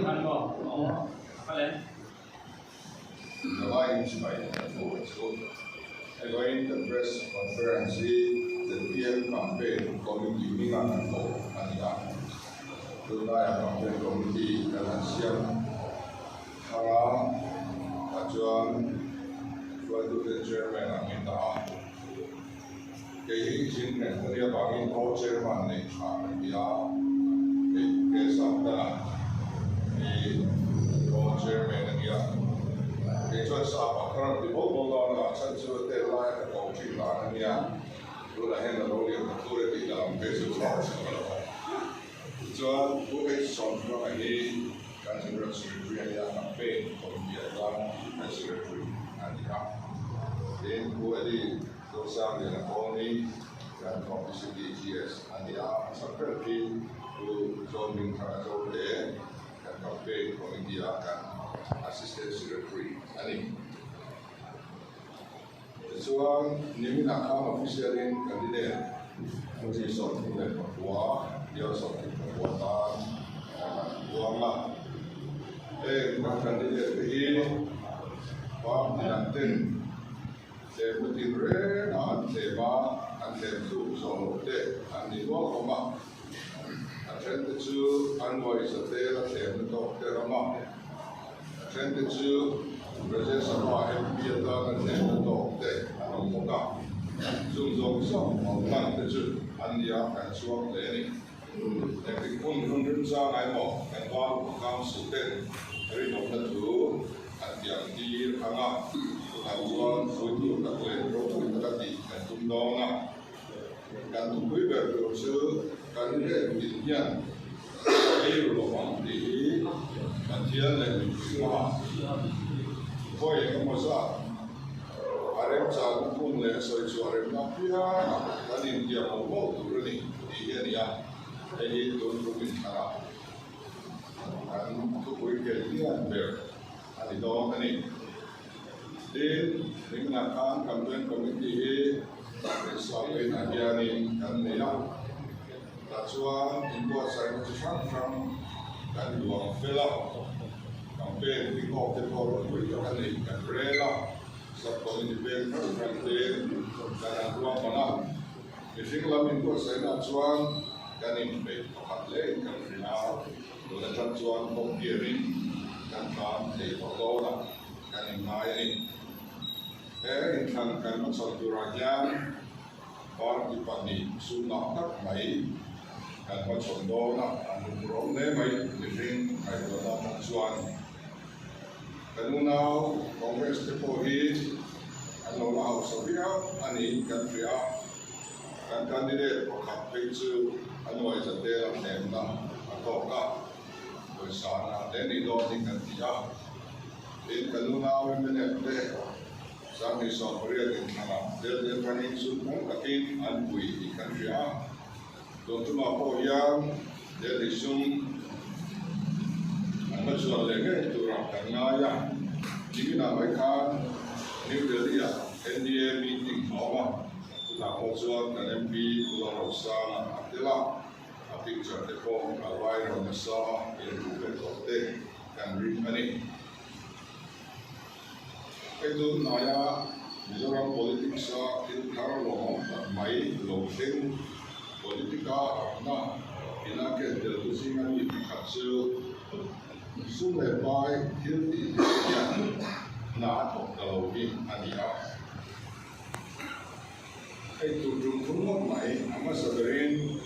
Ăn bò, có lên. The lines by forward. So, going the press conference, ZPM campaign committee meeting and for Ania. Tonight, campaign committee dan siang hran ajuan suatu chairman minta. Kaya izin dia bagi co-chairman ni dia kesabda ni co-chairman dia. Kaya sahabat kerana di bawah lah, saya cuba terlalu kau lah ni ya. Dulu hendak boleh betul di dalam Facebook. Jual bukan soal ini kan sebenarnya secretary yang campaign pembiayaan dan secretary nanti. Dan buat di dosa dengan koni dan komisi DGS nanti seperti itu zoning kerajaan dan campaign komisi akan assistant secretary ani. Soal ini nak officialin kandidat mesti soal dan Papua dia soal Papua buaina. Nak kandidat ini Pak Nantin seperti rena tema anten tu soal deh ani buaina. Atente tu anwai setera tema tu terama. Atente tu Presiden sama MP atau tema tu deh anu muka. Zoom orang tu ania kan suam leni. Tapi pun sa ai mo kan wal kam suten hari nomor tu yang di hanga tuan foto tak boleh rotu tadi kan tundona kan tunggu berdosa kan dia dunia air lomang di kajian dan semua koi yang masa arem sa pun le soi suarem na pia kan dia mau tu ni dia ni ya jadi tu cara kan tu koi kerja ber ada dua ni. Dan dengan campaign komite sawi nadia ni kan dia racuan imbuat saya macam dan dua fela campaign di kota kan ni kan rela sebab ini benar campaign dan dua mana. Mesti kalau imbuat saya racuan kan ini baik pakai kan final dan racuan kompirin kan di Papua kan yang lain ini kan macam tu rakyat orang dipandi sunnah tak mai kan macam dona anu orang ni mai living mai dalam tuan kanunau kongres tepohi anu lau sabia ani kan pria kan kandidat berkapit tu anu aja dalam nema atau kah sana dan itu tinggal dia. Ini kanunau yang menepeh sampai sore ini mana. Dia paling suka tapi anbui ikan dia. Untuk apa yang dia disum macam lagi itu rakan ngaya. Jadi mereka New Delhi NDA meeting awal. Sudah konsult dan MP Pulau Rosa adalah picture the form right on the saw in the kote kan rimani itu naya Mizoram politics itu karlo mai loking politika na inake delusingan itu kacu sume bai hildi na kalau ini ania itu jumlah mai ama seberin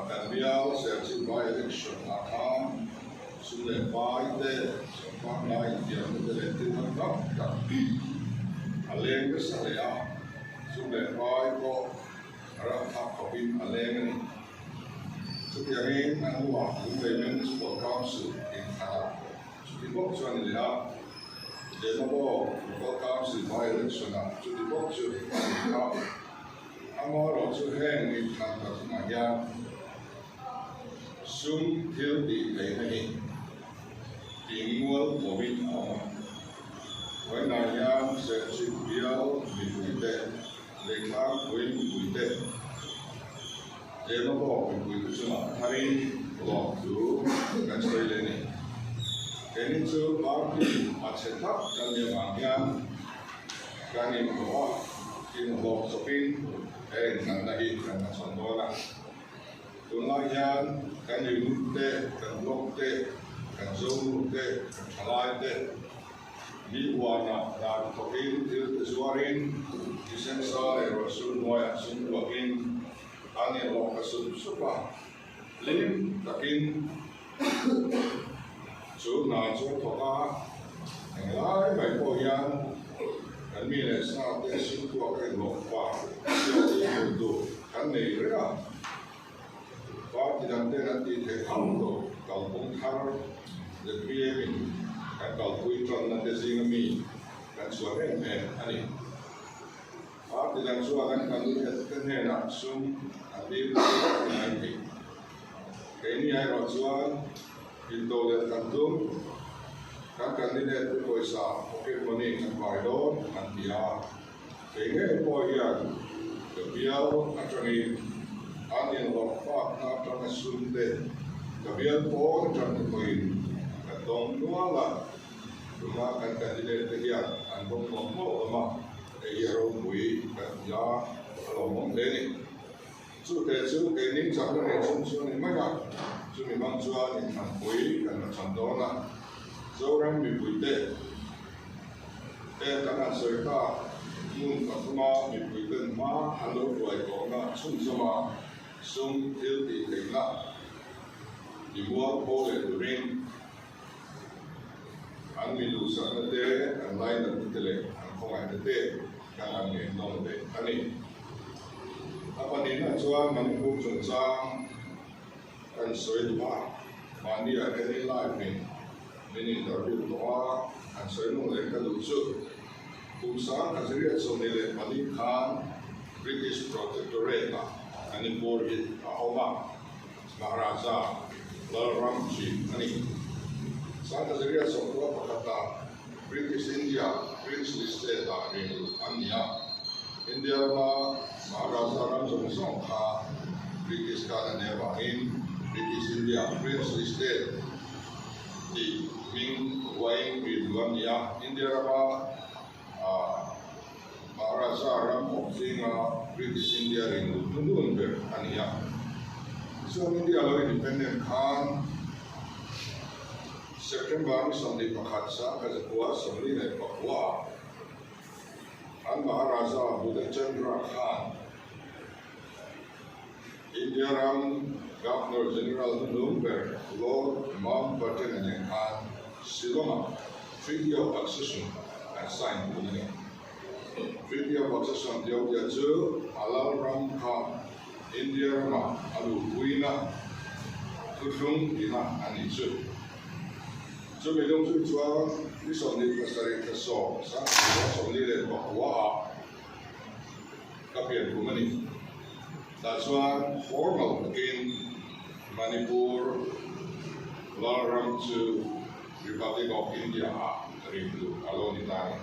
dan biar sersi by election akan sudah by the sempat lain dia menjadi tetap tapi aleng kesalia sudah by kok rata kabin aleng ini sekian anu waktu women sport council in Arab di box one lihat dia mau sport council by election di box one amor suhen di kantor semuanya sum thiếu đi cái này tiếng mua của mình với này nha sẽ chịu biếu mình bùi tệ để khám với bùi tệ để nó bỏ mình bùi cái mà thay lọ chú cái chơi lên này cái này chú bảo đi ăn set up cái này mà nhang cái này mà có cái nó lọ shopping cái này là gì cái này chọn đó là tôi nói nhang cái này nút tê cái lọ tê cái dâu nút tê cái lai tê đi buaina là có cái thứ suarin thì xem sao để rồi xuân ngoài xuân buain anh em lọ cái xuân xuất vào lên takin chú nào chú thọ ca ngày lái bảy bộ yan anh mi là sao để xin qua cái lọ qua cho đi một độ anh này đấy à và thì làm thế là thì thể thao đồ cầu cũng thao ZPM cái cầu quy chuẩn là cái gì mà mi cái số này anh ấy và thì làm số anh cần cái này là sum anh đi cái này cái này rồi chuan into the cantum các candidate của tôi sao cái money cái bài đó anh bia cái này coi hiện cái bia anh cho nên anh em lọc phát na trong cái xuân tết cái bia có trong cái quyền cái đồng nữa là mà các candidate hiện anh không có mẫu mà cái hero quý cái giá lòng mong thế này chú cái nín chặt cái này chú này mấy cái chú mình mang chua thì thằng quý cái nó chọn đó là dấu răng bị bụi tê tê các anh sợi ta muốn các mà bị bụi tên má anh đâu phải có là sung sung mà sung thiếu thì thấy là thì mua bố để tụi mình anh bị đủ sẵn là tê anh lại là tê lệ anh không ai là tê các anh nghe nông tê anh đi apa ni nak cuan Manipur cuncang kan soi dua mandi ada ni live ni interview doa kan soi nung le kan lucu kumsang kan seri so ni le mani khan British Protectorate na Manipur hit ahoma Maharaja Lalramji ani sang kan seri so dua pakata British India princely state da ni ania India ma Maharaja Ram Johnson ka British ka na nevahin British India princely state di Ming Waing Biduan ya India ma Maharaja Ram Opsinga British India rin nundun ber ania so India lo independent kan September ni samdi pakatsa kazakwa samdi na pakwa An Maharaja Budachandra Khan, India Ram Governor General Bloomberg, Lord Mountbatten and Khan, Siloma, Treaty of Accession and signed Pune. Treaty of Accession Diogya Ju, Alal Ram Khan, India Ram, Alu Buaina, Kudung Dina and Isu. So we don't do to this only pasari kaso sa only le bakwa kapian kumani. That's why formal again Manipur Lalram to Republic of India rindu alone itani.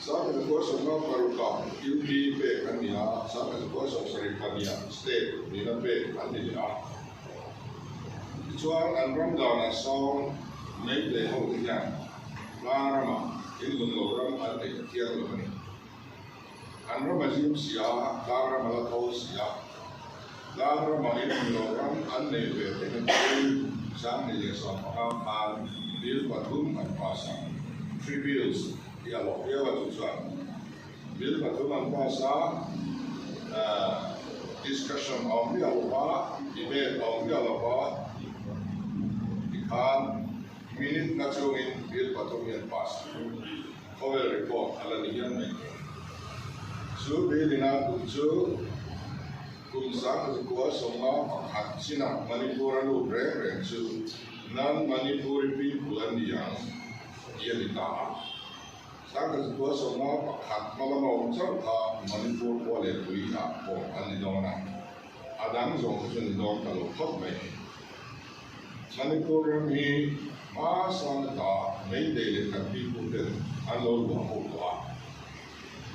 Sa ka ko sa no paruka UP pe kanya sa ka ko sa sarikania state ni na pe kanila. Chuan an ram down a song make the whole again. Larama in the Loram at the Kialoni. An Ramazim Sia, Lara Malato Sia, Lara Mahin Loram, and they were in the Sam Nilson, Ham, Bill Batum and Pasa. 3 bills, Yellow, to Chuan. Bill Batum and Pasa, discussion on the Alba, debate on the Alba. Khan minute na chungin Bill Patumian pass. Cover report alaniyan may. So Bill ina kunju kumsa kuwa songa pakhat sina Manipur lu reng su non Manipuri people andiyang yelita. Sa kuwa songa pakhat malamaw changka Manipur ko le tuina ko andidona. Adang zong kunjong kalau thot may. Manipur mi masangta may day le people den alo lo ho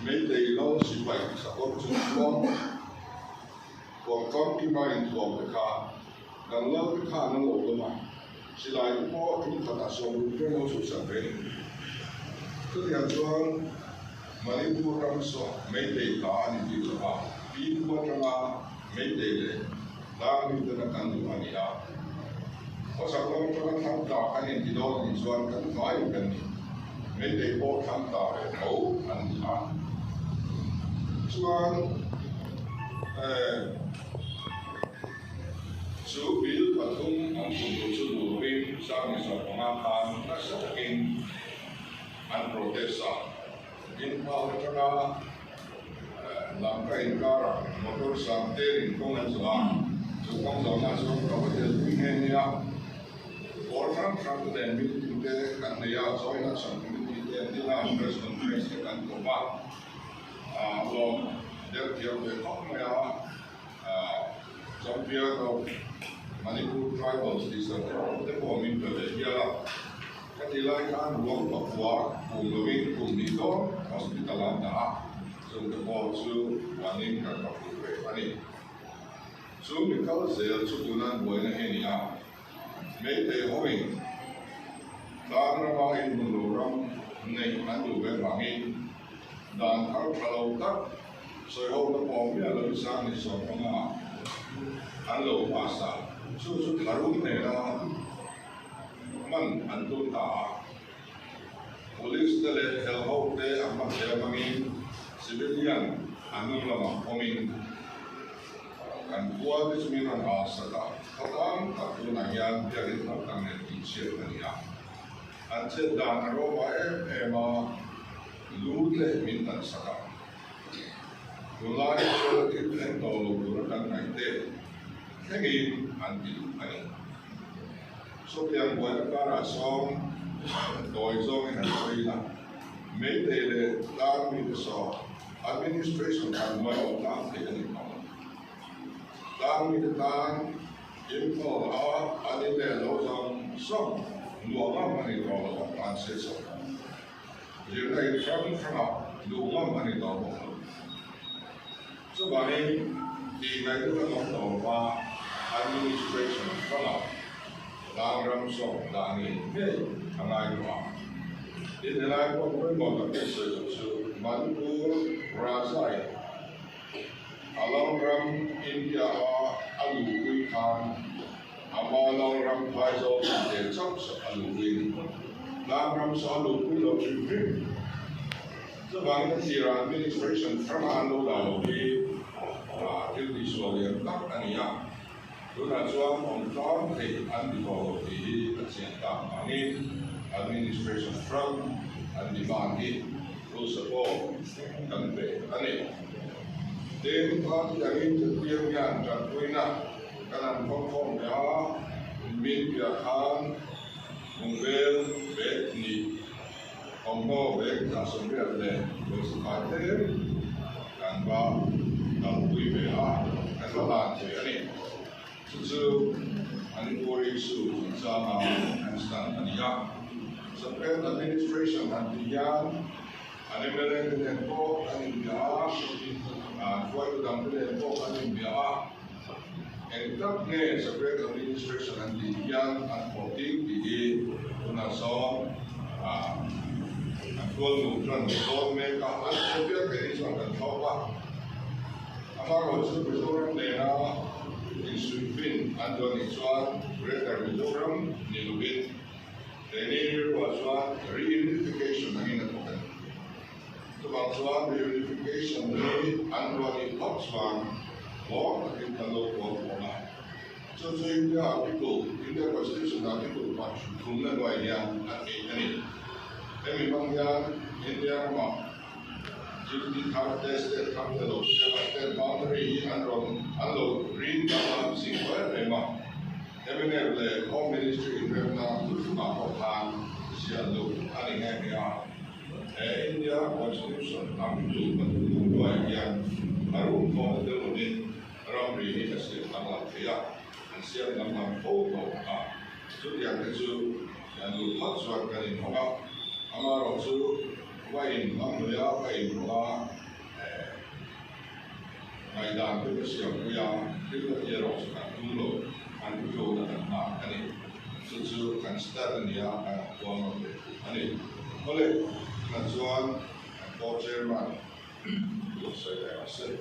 may day lo si pai sa ko chu cuộc con kim mai thuộc cái khá gần lâu cái khá nó lộ cơ mà chỉ là những có chúng ta đã sống cái mối sự sản phẩm cứ theo chuan Manipur ram so mấy đề cả những gì đó vì qua trong mấy đề này đang bị tên là căn cứ anh à có sao không cho nó tham gia anh em gì đó thì chuan cần nói cái này mấy đề có tham gia để nấu ăn gì à chuan số biểu và thông ăn cùng một số đồ viên sang những sản phẩm ăn hàng nó sẽ in ăn protest in bao cho nó làm cái in cara motor sang tên công an làm chúng công giáo là chúng có thể liên hệ nhau or from the meeting the can they are so in some community the last press conference can go back so there the talk some fear of Manipur tribals is the forming to the here cái gì lại ăn uống bọc quá cùng người bên cùng đi đó hospital làm đã dùng cái bộ chú và nên cả các phụ về anh ấy chú mình có thể chú tụi nó buổi này hay nhá mấy thế hội đang ra vào in một lỗ rong này ăn đủ về vàng in đang ăn lâu tắc rồi hôm nó bỏ biết là sang thì sống không ăn lâu quá sa chú thà luôn này là man an tun ta police le hel ho te amma te mangin civilian anu lama omin kan bua de sumin an asata thakam ta tu na yan dia ri ta tang ne ti che ania an che dan ro ba e ma lu le min tan saka ulai so ti len to lu tan nai te hengi an ti ani số tiền của các bạn xong đổi xong thì hay là mấy đề là đang bị so administration cần mới ở đang thì cái gì không đang bị đang info ở anh ấy là lâu xong xong luôn lắm anh ấy đó là bạn sẽ xong giờ này from học luôn lắm anh ấy đó số bạn ấy thì ngày đó là đầu và administration from học đang ram so đang nhìn thấy thằng ai đó thì thế này có một cái sự Manipur Razai along ram India alu quy khan along ram Paizo để chấp alu quy đang ram so alu quy lo chim phim so bằng cái gì là administration from alu đầu đi tiêu đi số liền tắc anh nhá chúng ta cho ông John thì anh đi vào thì hiện tại anh administration from anh đi vào thì full support cần về anh ấy đến tháng thì anh thực hiện nhận trả buaina cái làm phong đó miền Việt Nam vùng ven về thì ông có về cả sông Việt này với sự phát triển càng vào càng vui vẻ cái đó là gì anh ấy so anh có ý sự ra mà anh sang anh ya sebagai administration anh ya anh em lên cái tempo anh ya quay từ đằng cái tempo anh ya anh tất nghe sebagai administration anh ya anh có tiếng thì nó so anh có nụ trần so mấy cái anh sẽ biết cái gì anh thấu qua anh có sự ví dụ này là in Sweden andon isuan greater Mizoram nilubit tenir wasuan reunification ng inatokan so wasuan reunification ni andon ipopswan mo akin talok ko na so India constitution na people patch kung na wa yan at ani emi bang yan India mo Jadi kalau test kamu kalau test boundary ando read dalam singkat memang. Tapi ni home ministry memang tu nak plan siapa ada yang dia. India constitution kami tu betul dua yang baru mau terlebih ramai ini mesti tanggal tiga. Siapa nama foto Jadi yang itu yang lupa suatu kali orang orang tu wain orang dia wain orang ngày đàn cái bữa chiều cái cái bữa giờ rồi sẽ cả đúng rồi anh cũng vô là làm nào cái này sự cần start cái này qua nó cái này có lẽ là do có chairman 有谁来是？